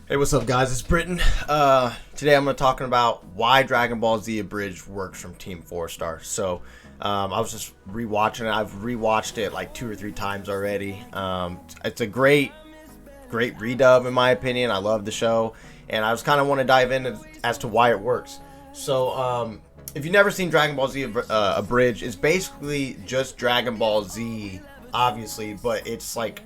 Hey, what's up, guys? It's Britton. Today I'm going to talking about why Dragon Ball Z Abridged works from Team 4-Star. So, I was just rewatching it. I've rewatched it like 2 or 3 times already. It's a great redub in my opinion. I love the show, and I just kind of want to dive in as to why it works. So, if you've never seen Dragon Ball Z Abridged, it's basically just Dragon Ball Z, obviously, but it's like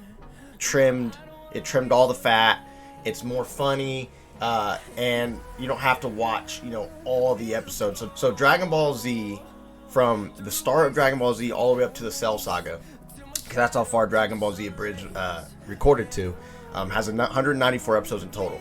trimmed. It trimmed all the fat. It's more funny, and you don't have to watch, all the episodes. So Dragon Ball Z, from the start of Dragon Ball Z all the way up to the Cell Saga, because that's how far Dragon Ball Z Abridged recorded to, has 194 episodes in total.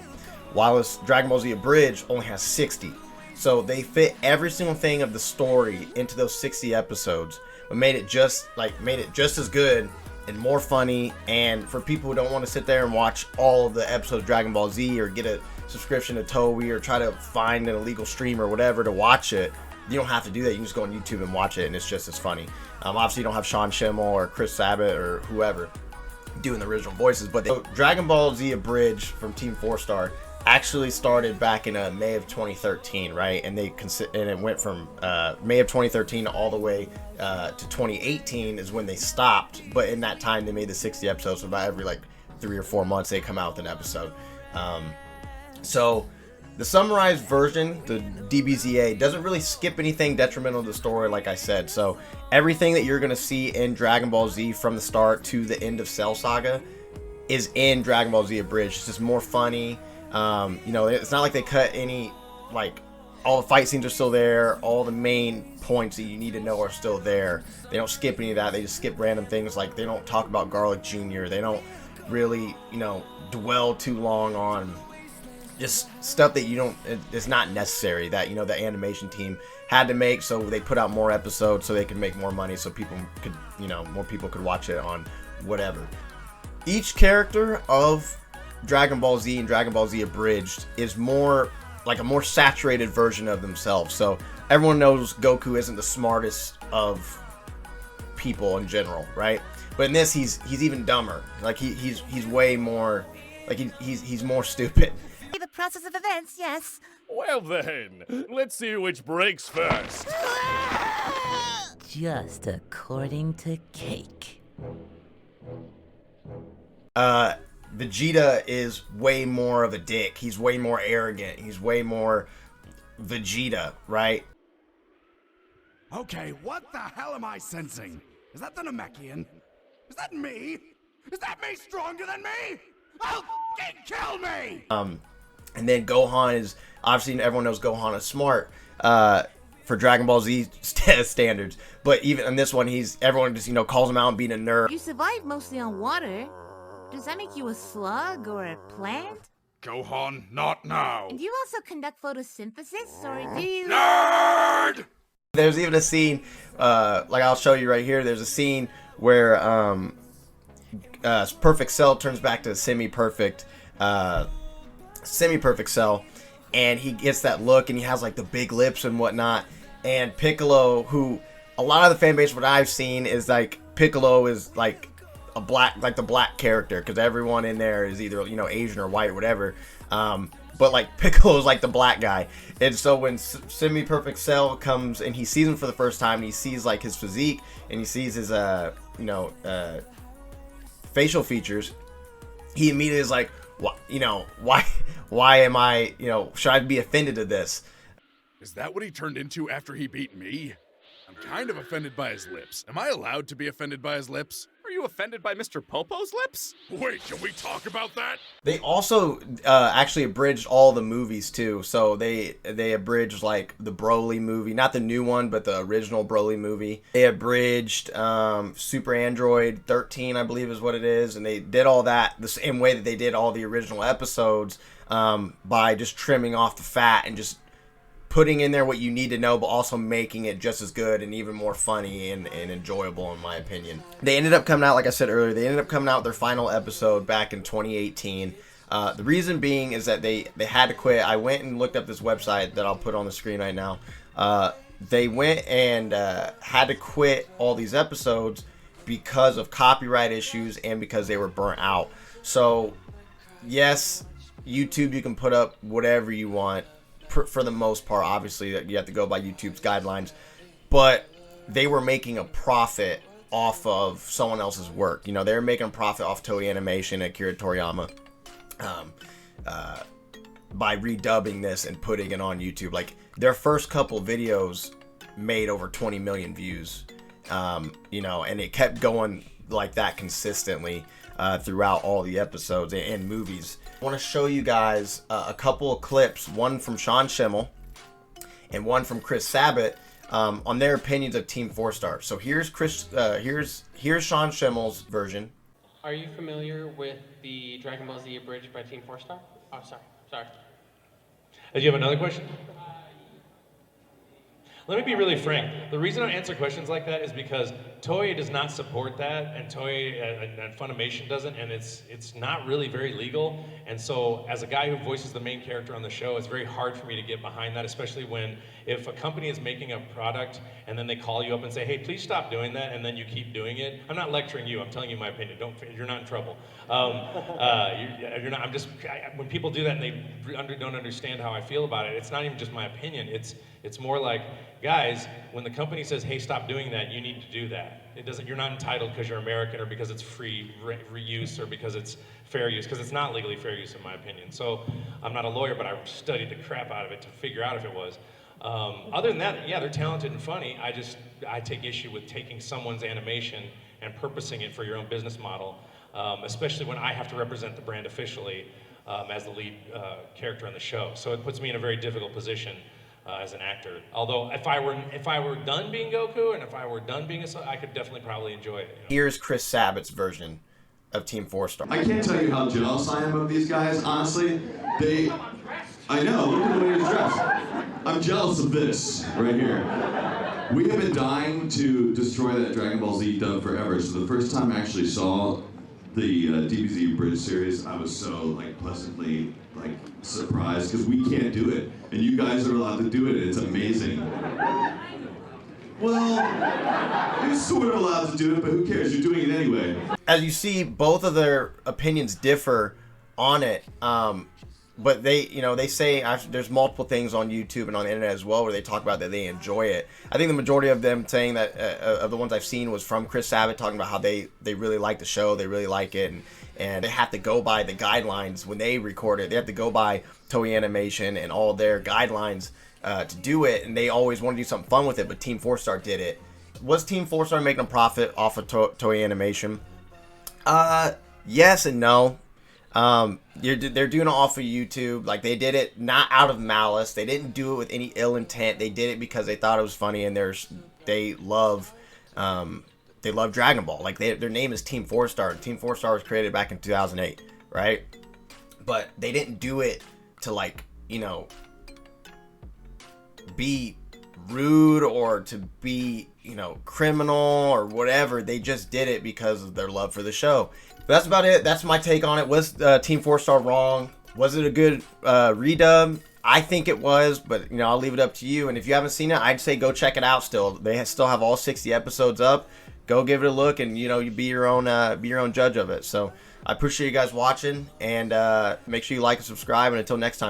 While Dragon Ball Z Abridged only has 60. So they fit every single thing of the story into those 60 episodes, but made it just as good and more funny. And for people who don't want to sit there and watch all of the episodes of Dragon Ball Z or get a subscription to Toei or try to find an illegal stream or whatever to watch it, you don't have to do that. You can just go on YouTube and watch it, and it's just as funny. Obviously, you don't have Sean Schimmel or Chris Sabat or whoever doing the original voices, but Dragon Ball Z Abridged from Team 4-Star actually started back in May of 2013, right? And it went from May of 2013 all the way to 2018 is when they stopped. But in that time, they made the 60 episodes. So about every 3 or 4 months, they come out with an episode. So the summarized version, the DBZA, doesn't really skip anything detrimental to the story, like I said. So everything that you're going to see in Dragon Ball Z from the start to the end of Cell Saga is in Dragon Ball Z Abridged. It's just more funny. It's not like they cut any, all the fight scenes are still there. All the main points that you need to know are still there. They don't skip any of that. They just skip random things, like they don't talk about Garlic Jr. They don't really, dwell too long on just stuff that it's not necessary, that, the animation team had to make, so they put out more episodes so they could make more money, so people could, more people could watch it on whatever. Each character of Dragon Ball Z and Dragon Ball Z Abridged is more like a more saturated version of themselves. So everyone knows Goku isn't the smartest of people in general, right? But in this, he's even dumber. Like he's way more, he's more stupid. The process of events, yes. Well then, let's see which breaks first. Just according to Cake. Vegeta is way more of a dick. He's way more arrogant. He's way more Vegeta, right? Okay, what the hell am I sensing? Is that the Namekian? Is that me? Is that me stronger than me? Oh, f***ing kill me! And then Gohan is, obviously everyone knows Gohan is smart, for Dragon Ball Z standards. But even in this one, everyone just, calls him out and being a nerd. You survive mostly on water. Does that make you a slug or a plant? Gohan, not now. And do you also conduct photosynthesis, or do you... Nerd! There's even a scene, I'll show you right here. There's a scene where Perfect Cell turns back to semi-perfect Cell, and he gets that look, and he has the big lips and whatnot. And Piccolo, who a lot of the fan base, what I've seen is Piccolo is a black, the black character, because everyone in there is either Asian or white or whatever, but Piccolo's the black guy. And so when semi-perfect Cell comes and he sees him for the first time, and he sees his physique, and he sees his facial features, he immediately is why am I, should I be offended at this? Is that what he turned into after he beat me? I'm kind of offended by his lips. Am I allowed to be offended by his lips? Are you offended by Mr. Popo's lips? Wait, can we talk about that? They also actually abridged all the movies too. So they abridged the Broly movie, not the new one, but the original Broly movie. They abridged Super Android 13, I believe is what it is, and they did all that the same way that they did all the original episodes, by just trimming off the fat and just putting in there what you need to know, but also making it just as good and even more funny and enjoyable, in my opinion. They ended up coming out, like I said earlier, with their final episode back in 2018. The reason being is that they had to quit. I went and looked up this website that I'll put on the screen right now. They went and had to quit all these episodes because of copyright issues and because they were burnt out. So, yes, YouTube, you can put up whatever you want for the most part. Obviously, you have to go by YouTube's guidelines, but they were making a profit off of someone else's work. You know, they were making a profit off Toei Animation and Akira Toriyama by redubbing this and putting it on YouTube. Like, their first couple videos made over 20 million views, you know, and it kept going like that consistently throughout all the episodes and movies. I want to show you guys a couple of clips, one from Sean Schimmel and one from Chris Sabat, on their opinions of Team 4 Star. So here's here's Sean Schimmel's version. Are you familiar with the Dragon Ball Z Abridged by Team 4 Star? Oh, sorry. Do you have another question? Let me be really frank. The reason I answer questions like that is because Toei does not support that, and Toei and Funimation doesn't, and it's not really very legal. And so, as a guy who voices the main character on the show, it's very hard for me to get behind that, especially when if a company is making a product and then they call you up and say, "Hey, please stop doing that," and then you keep doing it. I'm not lecturing you. I'm telling you my opinion. You're not in trouble. You're not. When people do that and they don't understand how I feel about it, it's not even just my opinion. It's more like, guys, when the company says, "Hey, stop doing that," you need to do that. It doesn't. You're not entitled because you're American or because it's free reuse or because it's fair use, because it's not legally fair use in my opinion. So I'm not a lawyer, but I studied the crap out of it to figure out if it was. Other than that, yeah, they're talented and funny. I take issue with taking someone's animation and purposing it for your own business model, especially when I have to represent the brand officially as the lead character on the show. So it puts me in a very difficult position as an actor. Although if I were done being Goku and if I were done being I could definitely probably enjoy it. You know? Here's Chris Sabat's version of Team 4 Star. I can't tell you how jealous I am of these guys, honestly. I know, look at the way he's dressed. I'm jealous of this right here. We have been dying to destroy that Dragon Ball Z dub forever, so the first time I actually saw the DBZ Abridged series, I was so pleasantly surprised, because we can't do it, and you guys are allowed to do it, and it's amazing. Well, you're sort of allowed to do it, but who cares? You're doing it anyway. As you see, both of their opinions differ on it. But they say there's multiple things on YouTube and on the internet as well where they talk about that they enjoy it. I think the majority of them saying that, of the ones I've seen, was from Chris Sabat talking about how they really like the show, they really like it, and they have to go by the guidelines when they record it. They have to go by Toei Animation and all their guidelines to do it, and they always want to do something fun with it, but Team 4 Star did it. Was Team 4 Star making a profit off of Toei Animation? Yes and no. They're doing it off of YouTube. Like, they did it not out of malice. They didn't do it with any ill intent. They did it because they thought it was funny, and they love Dragon Ball. Like, their name is Team 4 Star. Team 4 Star was created back in 2008, right? But they didn't do it to be rude or to be criminal or whatever. They just did it because of their love for the show. But that's about it. That's my take on it. Was Team 4 Star wrong? Was it a good redub? I think it was, but I'll leave it up to you. And if you haven't seen it, I'd say go check it out. Still, they still have all 60 episodes up. Go give it a look, and you be your own judge of it. So I appreciate you guys watching, and make sure you like and subscribe. And until next time.